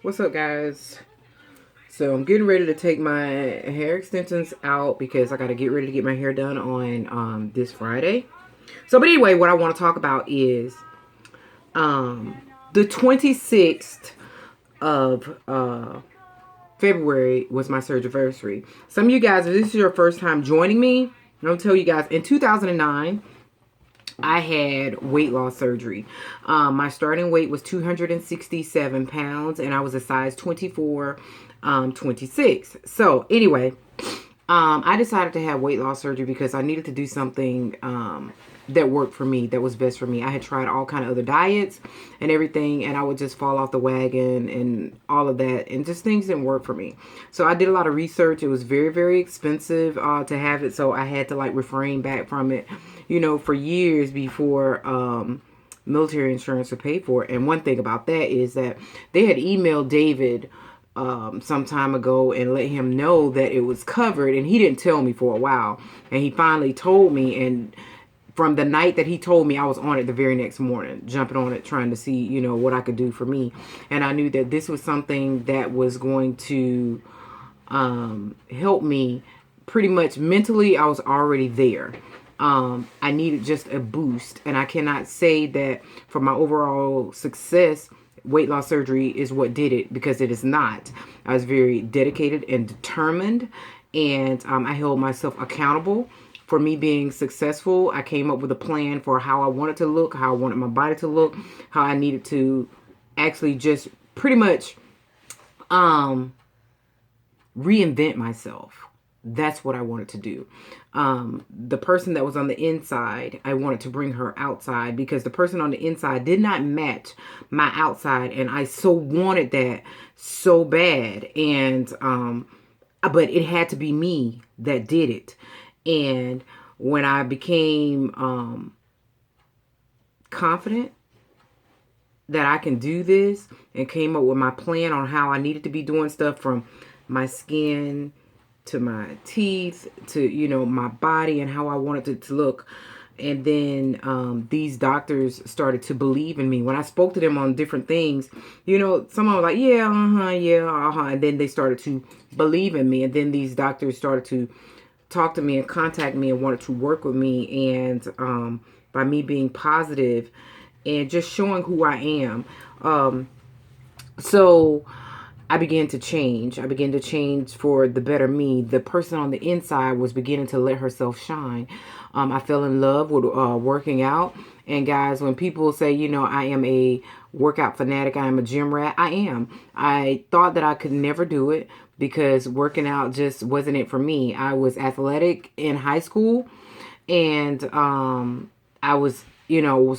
What's up, guys? So I'm getting ready to take my hair extensions out because I got to get ready to get my hair done on this Friday. But anyway, what I want to talk about is the 26th of February was my surgiversary. Some of you guys, if this is your first time joining me, I'll tell you guys, in 2009, I had weight loss surgery. My starting weight was 267 pounds, and I was a size 24, 26. So anyway, I decided to have weight loss surgery because I needed to do something that worked for me, that was best for me. I had tried all kind of other diets and everything, and I would just fall off the wagon and all of that, and just things didn't work for me. So I did a lot of research. It was very, very expensive to have it, so I had to like refrain back from it, for years before military insurance would pay for it. And one thing about that is that they had emailed David some time ago and let him know that it was covered, and he didn't tell me for a while, and he finally told me. And from the night that he told me, I was on it the very next morning, jumping on it, trying to see, what I could do for me. And I knew that this was something that was going to help me pretty much mentally. I was already there. I needed just a boost. And I cannot say that for my overall success, weight loss surgery is what did it, because it is not. I was very dedicated and determined, and I held myself accountable for me being successful. I came up with a plan for how I wanted to look, how I wanted my body to look, how I needed to actually just pretty much reinvent myself. That's what I wanted to do. The person that was on the inside, I wanted to bring her outside, because the person on the inside did not match my outside, and I so wanted that so bad. And but it had to be me that did it. And when I became confident that I can do this, and came up with my plan on how I needed to be doing stuff, from my skin to my teeth to my body, and how I wanted it to look. And then these doctors started to believe in me when I spoke to them on different things. Someone was like, yeah, and then they started to believe in me. And then these doctors started to talk to me and contact me and wanted to work with me. And by me being positive and just showing who I am, so I began to change. I began to change for the better me. The person on the inside was beginning to let herself shine. I fell in love with working out. And guys, when people say, I am a workout fanatic, I am a gym rat, I am. I thought that I could never do it because working out just wasn't it for me. I was athletic in high school, and I was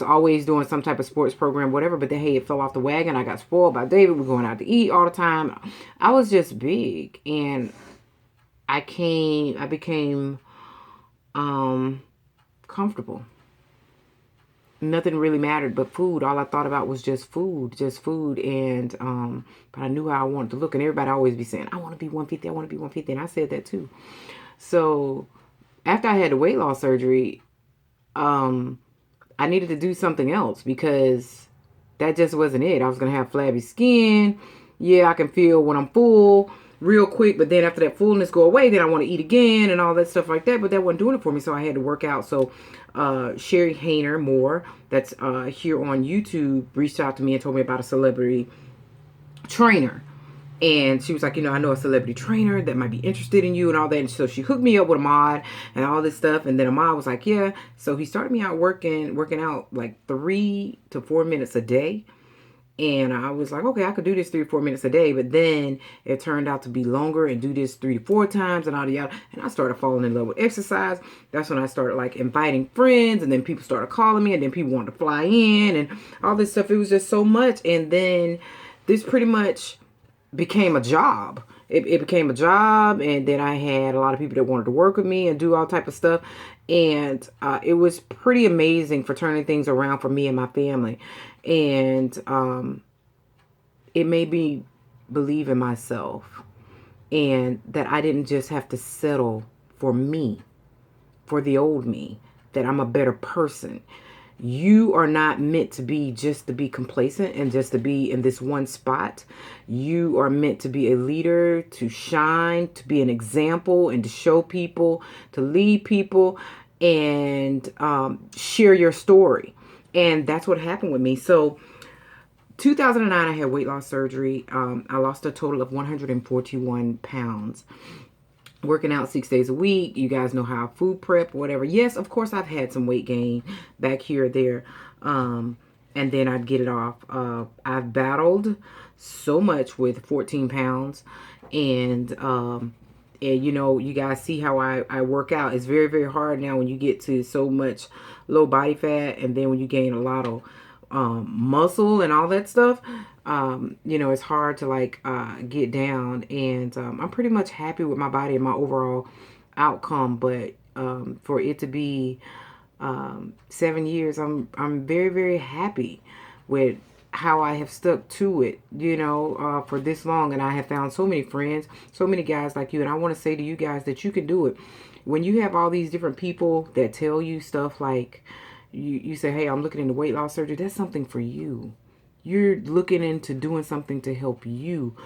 always doing some type of sports program, whatever. But then, hey, it fell off the wagon. I got spoiled by David. We're going out to eat all the time. I was just big, and I became comfortable. Nothing really mattered but food. All I thought about was just food. And but I knew how I wanted to look, and everybody always be saying, I want to be 150, I want to be 150. And I said that too. So after I had the weight loss surgery, I needed to do something else, because that just wasn't it. I was going to have flabby skin. Yeah, I can feel when I'm full real quick, but then after that fullness go away, then I want to eat again and all that stuff like that. But that wasn't doing it for me, so I had to work out. So Sherry Hayner Moore, that's here on YouTube, reached out to me and told me about a celebrity trainer. And she was like, I know a celebrity trainer that might be interested in you and all that. And so she hooked me up with Ahmad and all this stuff. And then Ahmad was like, yeah. So he started me out working out like 3 to 4 minutes a day. And I was like, okay, I could do this 3 or 4 minutes a day. But then it turned out to be longer, and do this 3 to 4 times and all the other. And I started falling in love with exercise. That's when I started like inviting friends, and then people started calling me, and then people wanted to fly in and all this stuff. It was just so much. And then this pretty much became a job. It became a job, and then I had a lot of people that wanted to work with me and do all type of stuff. And it was pretty amazing for turning things around for me and my family. And it made me believe in myself, and that I didn't just have to settle for me, for the old me, that I'm a better person. You are not meant to be just to be complacent and just to be in this one spot. You are meant to be a leader, to shine, to be an example, and to show people, to lead people, and share your story. And that's what happened with me. So 2009, I had weight loss surgery. I lost a total of 141 pounds. Working out 6 days a week. You guys know how I food prep, whatever. Yes, of course, I've had some weight gain back here or there. And then I'd get it off. I've battled so much with 14 pounds. And you know, you guys see how I work out. It's very, very hard now when you get to so much low body fat. And then when you gain a lot of muscle and all that stuff, you know, it's hard to like get down. And I'm pretty much happy with my body and my overall outcome. But for it to be 7 years, I'm very, very happy with how I have stuck to it, you know, for this long. And I have found so many friends, so many guys like you. And I want to say to you guys that you can do it. When you have all these different people that tell you stuff like, you say, hey, I'm looking into weight loss surgery. That's something for you. You're looking into doing something to help you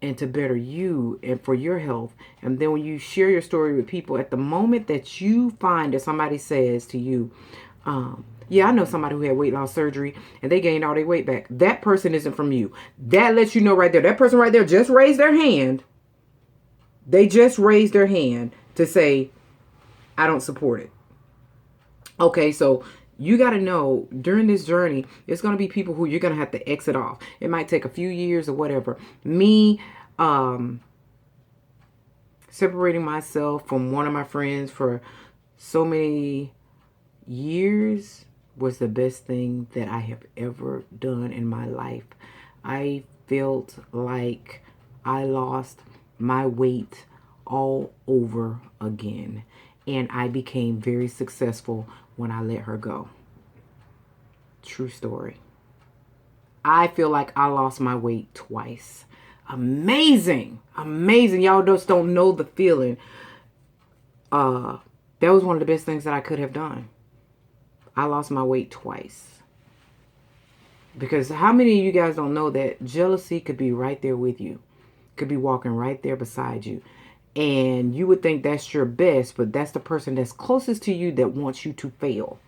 and to better you and for your health. And then when you share your story with people, at the moment that you find that somebody says to you, yeah, I know somebody who had weight loss surgery and they gained all their weight back. That person isn't from you. That lets you know right there. That person right there just raised their hand. They just raised their hand to say, I don't support it. Okay, so you got to know during this journey, there's going to be people who you're going to have to exit off. It might take a few years or whatever. Me, separating myself from one of my friends for so many years was the best thing that I have ever done in my life. I felt like I lost my weight all over again. And I became very successful when I let her go. True story. I feel like I lost my weight twice. Amazing. Amazing. Y'all just don't know the feeling. That was one of the best things that I could have done. I lost my weight twice. Because how many of you guys don't know that jealousy could be right there with you? Could be walking right there beside you. And you would think that's your best, but that's the person that's closest to you that wants you to fail.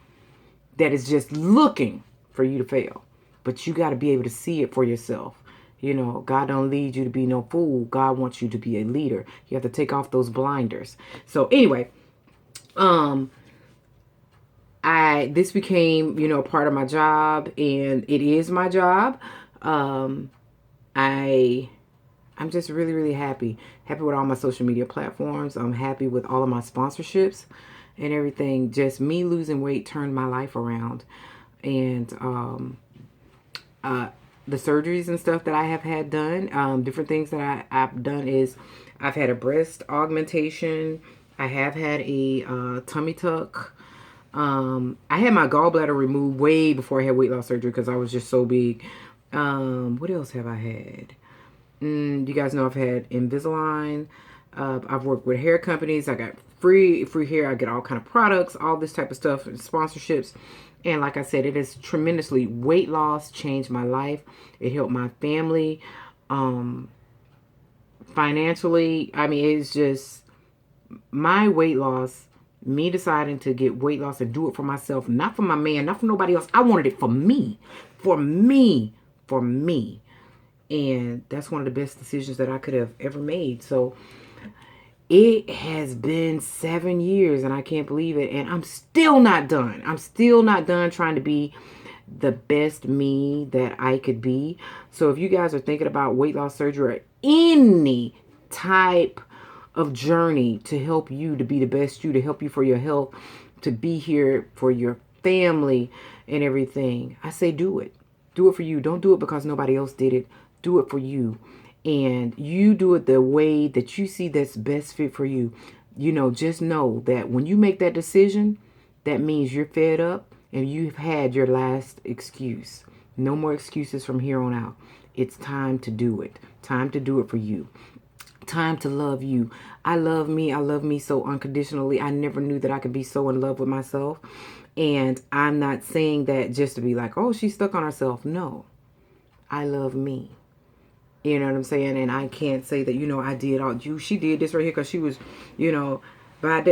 That is just looking for you to fail. But you got to be able to see it for yourself. You know, God don't lead you to be no fool. God wants you to be a leader. You have to take off those blinders. So anyway, this became, you know, part of my job, and it is my job. I'm just really, really happy. Happy with all my social media platforms. I'm happy with all of my sponsorships and everything. Just me losing weight turned my life around. And the surgeries and stuff that I have had done, different things that I've done is I've had a breast augmentation. I have had a tummy tuck. I had my gallbladder removed way before I had weight loss surgery because I was just so big. What else have I had? You guys know I've had Invisalign. I've worked with hair companies. I got free hair. I get all kind of products, all this type of stuff, and sponsorships. And like I said, it has tremendously, weight loss changed my life. It helped my family, financially. I mean, it's just my weight loss, me deciding to get weight loss and do it for myself, not for my man, not for nobody else. I wanted it for me, for me, for me. And that's one of the best decisions that I could have ever made. So it has been 7 years and I can't believe it. And I'm still not done. I'm still not done trying to be the best me that I could be. So if you guys are thinking about weight loss surgery or any type of journey to help you to be the best you, to help you for your health, to be here for your family and everything, I say do it. Do it for you. Don't do it because nobody else did it. Do it for you. And you do it the way that you see that's best fit for you. You know, just know that when you make that decision, that means you're fed up and you've had your last excuse. No more excuses from here on out. It's time to do it. Time to do it for you. Time to love you. I love me. I love me so unconditionally. I never knew that I could be so in love with myself. And I'm not saying that just to be like, oh, she's stuck on herself. No, I love me. You know what I'm saying? And I can't say that, I did all you. She did this right here because she was, you know, let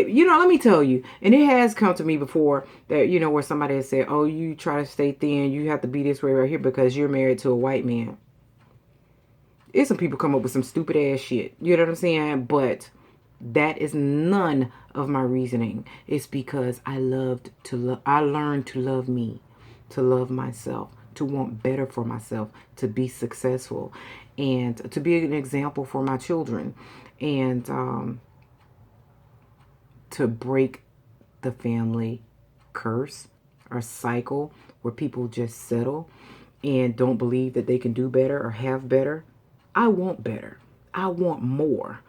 me tell you. And it has come to me before that, where somebody has said, oh, you try to stay thin. You have to be this way right here because you're married to a white man. It's some people come up with some stupid ass shit. You know what I'm saying? But that is none of my reasoning. It's because I learned to love me, to love myself, to want better for myself, to be successful, and to be an example for my children, and to break the family curse or cycle where people just settle and don't believe that they can do better or have better. I want better. I want more.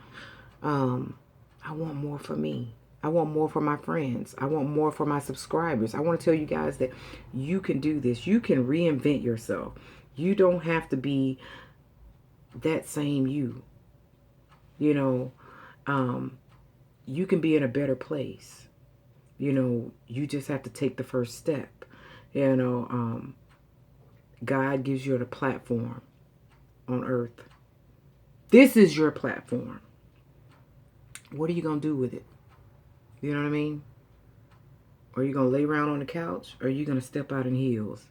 I want more for me. I want more for my friends. I want more for my subscribers. I want to tell you guys that you can do this. You can reinvent yourself. You don't have to be that same you. You can be in a better place. You just have to take the first step. God gives you the platform on earth. This is your platform. What are you going to do with it? You know what I mean? Are you going to lay around on the couch? Or are you going to step out in heels?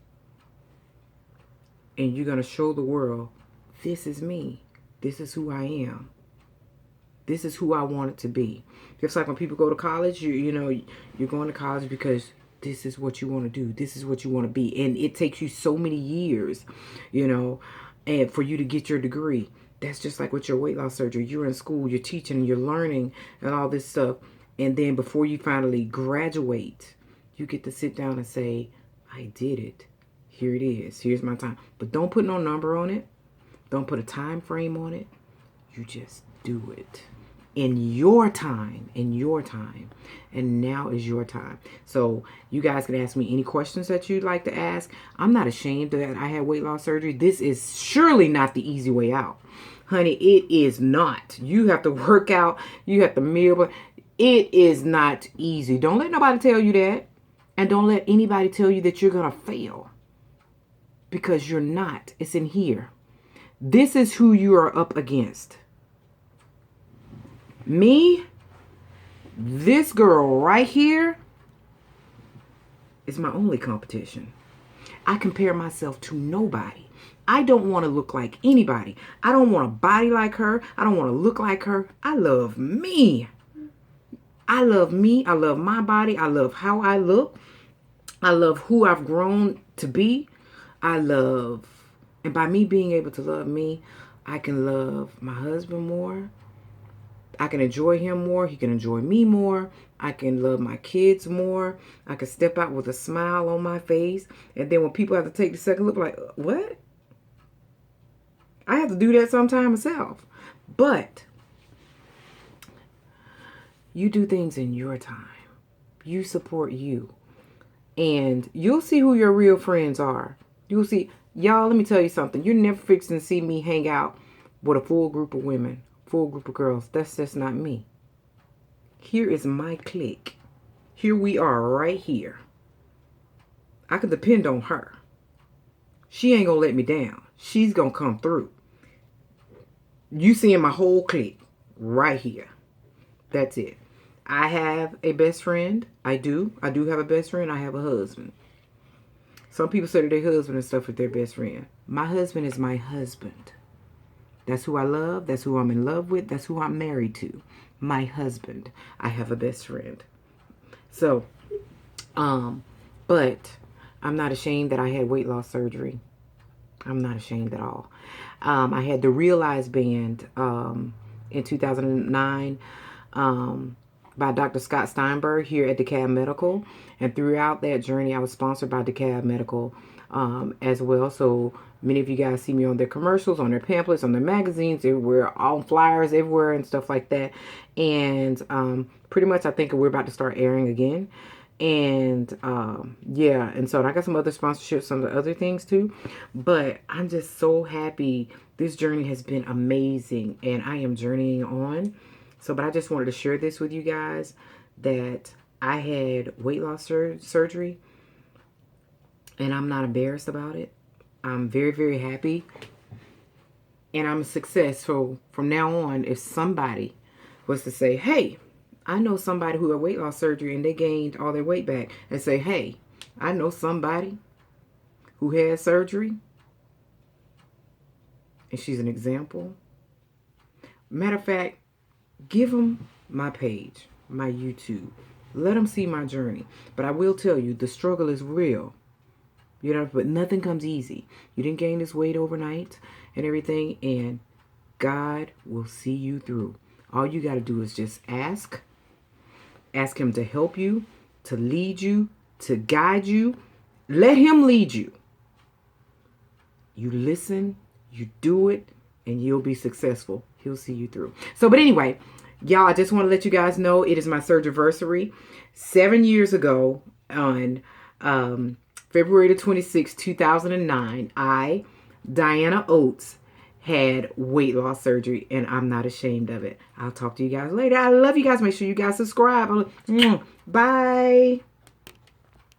And you're going to show the world, this is me. This is who I am. This is who I want it to be. Just like when people go to college, you're going to college because this is what you want to do. This is what you want to be. And it takes you so many years, and for you to get your degree. That's just like with your weight loss surgery. You're in school, you're teaching, you're learning, and all this stuff. And then before you finally graduate, you get to sit down and say, I did it. Here it is. Here's my time. But don't put no number on it. Don't put a time frame on it. You just do it. In your time. And now is your time. So you guys can ask me any questions that you'd like to ask. I'm not ashamed that I had weight loss surgery. This is surely not the easy way out. Honey, it is not. You have to work out. You have to meal. It is not easy. Don't let nobody tell you that. And don't let anybody tell you that you're going to fail. Because you're not. It's in here. This is who you are up against. Me, this girl right here, is my only competition. I compare myself to nobody. I don't want to look like anybody. I don't want a body like her. I don't want to look like her. I love me. I love me. I love my body. I love how I look. I love who I've grown to be. And by me being able to love me, I can love my husband more. I can enjoy him more. He can enjoy me more. I can love my kids more. I can step out with a smile on my face. And then when people have to take the second look, like, what? I have to do that sometime myself. But you do things in your time. You support you. And you'll see who your real friends are. You'll see. Y'all, let me tell you something. You're never fixing to see me hang out with a full group of women. Full group of girls. That's just not me. Here is my clique. Here we are right here. I can depend on her. She ain't gonna let me down. She's gonna come through. You seeing my whole clique right here. That's it. I have a best friend. I do have a best friend. I have a husband. Some people say that their husband and stuff with their best friend. My husband is my husband. That's who I love. That's who I'm in love with. That's who I'm married to. My husband. I have a best friend. So, but I'm not ashamed that I had weight loss surgery. I'm not ashamed at all. I had the Realize band in 2009 by Dr. Scott Steinberg here at DeKalb Medical. And throughout that journey, I was sponsored by DeKalb Medical as well. So many of you guys see me on their commercials, on their pamphlets, on their magazines, everywhere, on flyers, everywhere and stuff like that. And pretty much I think we're about to start airing again. And yeah, and so I got some other sponsorships, some of the other things too. But I'm just so happy. This journey has been amazing and I am journeying on. So, but I just wanted to share this with you guys that I had weight loss surgery, and I'm not embarrassed about it. I'm very, very happy, and I'm successful from now on. If somebody was to say, hey, I know somebody who had weight loss surgery and they gained all their weight back, and say, hey, I know somebody who had surgery, and she's an example. Matter of fact, give them my page, my YouTube. Let them see my journey. But I will tell you, the struggle is real. You know, but nothing comes easy. You didn't gain this weight overnight and everything, and God will see you through. All you got to do is just ask. Ask him to help you, to lead you, to guide you. Let him lead you. You listen, you do it, and you'll be successful. He'll see you through. So, but anyway, y'all, I just want to let you guys know it is my surgiversary. 7 years ago on February the 26th, 2009, I, Diana Oates, had weight loss surgery, and I'm not ashamed of it. I'll talk to you guys later. I love you guys. Make sure you guys subscribe. Bye.